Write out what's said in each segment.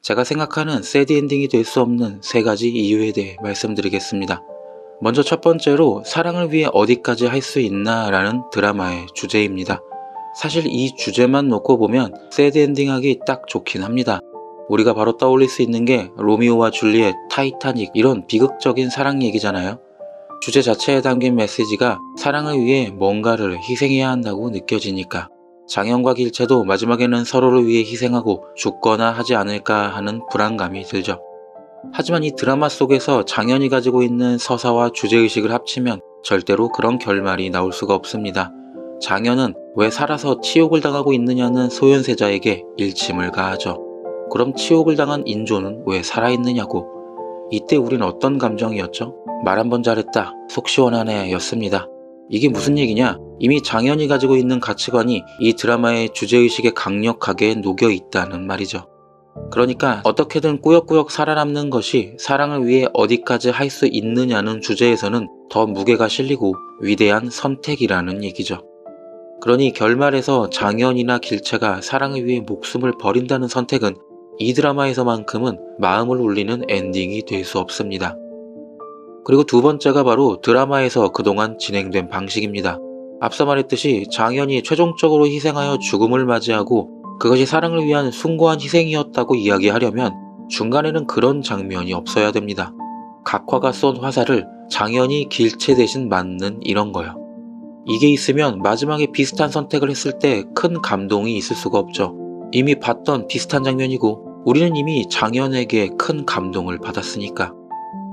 제가 생각하는 새드 엔딩이 될 수 없는 세 가지 이유에 대해 말씀드리겠습니다. 먼저 첫 번째로 사랑을 위해 어디까지 할 수 있나 라는 드라마의 주제입니다. 사실 이 주제만 놓고 보면 새드 엔딩하기 딱 좋긴 합니다. 우리가 바로 떠올릴 수 있는 게 로미오와 줄리엣, 타이타닉 이런 비극적인 사랑 얘기잖아요. 주제 자체에 담긴 메시지가 사랑을 위해 뭔가를 희생해야 한다고 느껴지니까 장현과 길채도 마지막에는 서로를 위해 희생하고 죽거나 하지 않을까 하는 불안감이 들죠. 하지만 이 드라마 속에서 장현이 가지고 있는 서사와 주제의식을 합치면 절대로 그런 결말이 나올 수가 없습니다. 장현은 왜 살아서 치욕을 당하고 있느냐는 소현세자에게 일침을 가하죠. 그럼 치욕을 당한 인조는 왜 살아있느냐고. 이때 우린 어떤 감정이었죠? 말 한 번 잘했다, 속 시원하네 였습니다. 이게 무슨 얘기냐? 이미 장현이 가지고 있는 가치관이 이 드라마의 주제의식에 강력하게 녹여 있다는 말이죠. 그러니까 어떻게든 꾸역꾸역 살아남는 것이 사랑을 위해 어디까지 할 수 있느냐는 주제에서는 더 무게가 실리고 위대한 선택이라는 얘기죠. 그러니 결말에서 장현이나 길채가 사랑을 위해 목숨을 버린다는 선택은 이 드라마에서만큼은 마음을 울리는 엔딩이 될 수 없습니다. 그리고 두 번째가 바로 드라마에서 그동안 진행된 방식입니다. 앞서 말했듯이 장현이 최종적으로 희생하여 죽음을 맞이하고 그것이 사랑을 위한 숭고한 희생이었다고 이야기하려면 중간에는 그런 장면이 없어야 됩니다. 각화가 쏜 화살을 장현이 길채 대신 맞는 이런 거요. 이게 있으면 마지막에 비슷한 선택을 했을 때 큰 감동이 있을 수가 없죠. 이미 봤던 비슷한 장면이고 우리는 이미 장현에게 큰 감동을 받았으니까.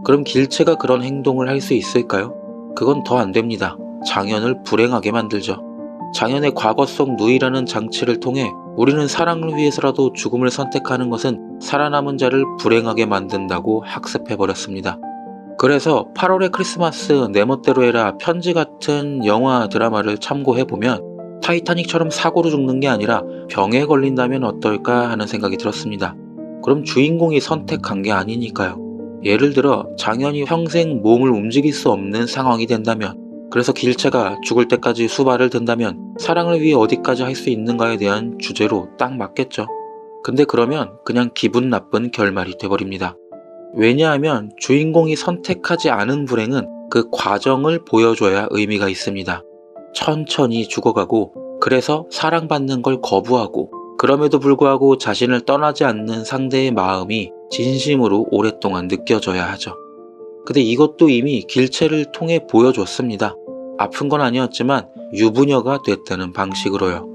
그럼 길채가 그런 행동을 할 수 있을까요? 그건 더 안 됩니다. 장현을 불행하게 만들죠. 장현의 과거 속 누이라는 장치를 통해 우리는 사랑을 위해서라도 죽음을 선택하는 것은 살아남은 자를 불행하게 만든다고 학습해버렸습니다. 그래서 8월의 크리스마스 내 멋대로 해라 편지 같은 영화 드라마를 참고해보면 타이타닉처럼 사고로 죽는 게 아니라 병에 걸린다면 어떨까 하는 생각이 들었습니다. 그럼 주인공이 선택한 게 아니니까요. 예를 들어 장현이 평생 몸을 움직일 수 없는 상황이 된다면, 그래서 길채가 죽을 때까지 수발을 든다면 사랑을 위해 어디까지 할 수 있는가에 대한 주제로 딱 맞겠죠. 근데 그러면 그냥 기분 나쁜 결말이 돼버립니다. 왜냐하면 주인공이 선택하지 않은 불행은 그 과정을 보여줘야 의미가 있습니다. 천천히 죽어가고 그래서 사랑받는 걸 거부하고 그럼에도 불구하고 자신을 떠나지 않는 상대의 마음이 진심으로 오랫동안 느껴져야 하죠. 근데 이것도 이미 길채를 통해 보여줬습니다. 아픈 건 아니었지만 유부녀가 됐다는 방식으로요.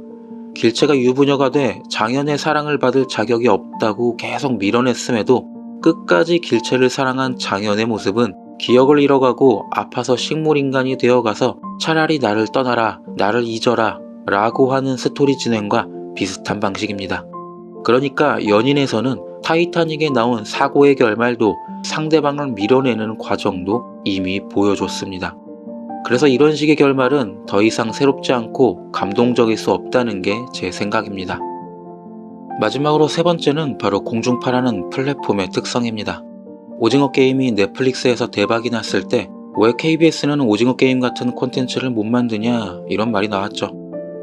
길채가 유부녀가 돼 장현의 사랑을 받을 자격이 없다고 계속 밀어냈음에도 끝까지 길채를 사랑한 장현의 모습은 기억을 잃어가고 아파서 식물인간이 되어가서 차라리 나를 떠나라, 나를 잊어라 라고 하는 스토리 진행과 비슷한 방식입니다. 그러니까 연인에서는 타이타닉에 나온 사고의 결말도 상대방을 밀어내는 과정도 이미 보여줬습니다. 그래서 이런 식의 결말은 더 이상 새롭지 않고 감동적일 수 없다는 게 제 생각입니다. 마지막으로 세 번째는 바로 공중파라는 플랫폼의 특성입니다. 오징어 게임이 넷플릭스에서 대박이 났을 때 왜 KBS는 오징어 게임 같은 콘텐츠를 못 만드냐 이런 말이 나왔죠.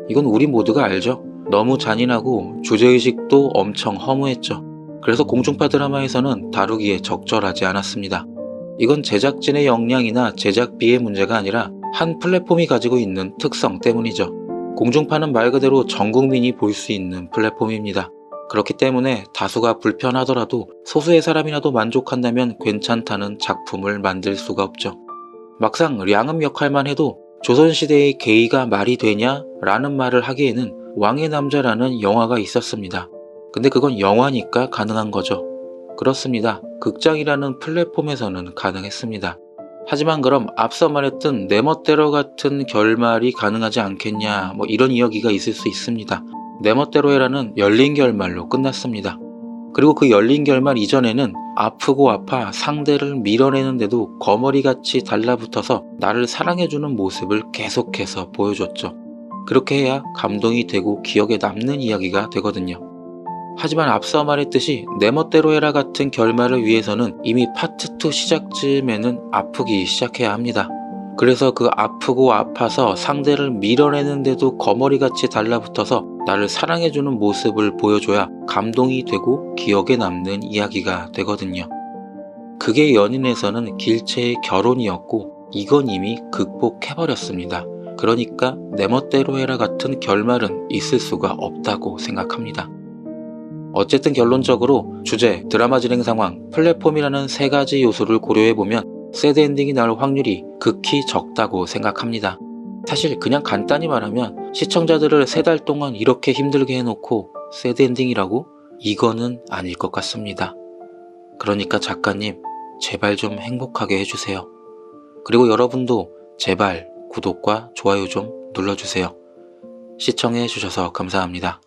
이건 우리 모두가 알죠. 너무 잔인하고 주제의식도 엄청 허무했죠. 그래서 공중파 드라마에서는 다루기에 적절하지 않았습니다. 이건 제작진의 역량이나 제작비의 문제가 아니라 한 플랫폼이 가지고 있는 특성 때문이죠. 공중파는 말 그대로 전 국민이 볼 수 있는 플랫폼입니다. 그렇기 때문에 다수가 불편하더라도 소수의 사람이라도 만족한다면 괜찮다는 작품을 만들 수가 없죠. 막상 량음 역할만 해도 조선시대의 게이가 말이 되냐? 라는 말을 하기에는 왕의 남자라는 영화가 있었습니다. 근데 그건 영화니까 가능한 거죠. 그렇습니다. 극장이라는 플랫폼에서는 가능했습니다. 하지만 그럼 앞서 말했던 내 멋대로 같은 결말이 가능하지 않겠냐 이런 이야기가 있을 수 있습니다. 내 멋대로 해라는 열린 결말로 끝났습니다. 그리고 그 열린 결말 이전에는 아프고 아파 상대를 밀어내는데도 거머리같이 달라붙어서 나를 사랑해주는 모습을 계속해서 보여줬죠. 그렇게 해야 감동이 되고 기억에 남는 이야기가 되거든요. 하지만 앞서 말했듯이 내 멋대로 해라 같은 결말을 위해서는 이미 파트 2 시작쯤에는 아프기 시작해야 합니다. 그래서 그 아프고 아파서 상대를 밀어내는데도 거머리같이 달라붙어서 나를 사랑해주는 모습을 보여줘야 감동이 되고 기억에 남는 이야기가 되거든요. 그게 연인에서는 길체의 결혼이었고 이건 이미 극복해버렸습니다. 그러니까 내 멋대로 해라 같은 결말은 있을 수가 없다고 생각합니다. 어쨌든 결론적으로 주제, 드라마 진행 상황, 플랫폼이라는 세 가지 요소를 고려해보면 새드 엔딩이 나올 확률이 극히 적다고 생각합니다. 사실 그냥 간단히 말하면 시청자들을 3달 동안 이렇게 힘들게 해놓고 새드 엔딩이라고? 이거는 아닐 것 같습니다. 그러니까 작가님, 제발 좀 행복하게 해주세요. 그리고 여러분도 제발 구독과 좋아요 좀 눌러주세요. 시청해주셔서 감사합니다.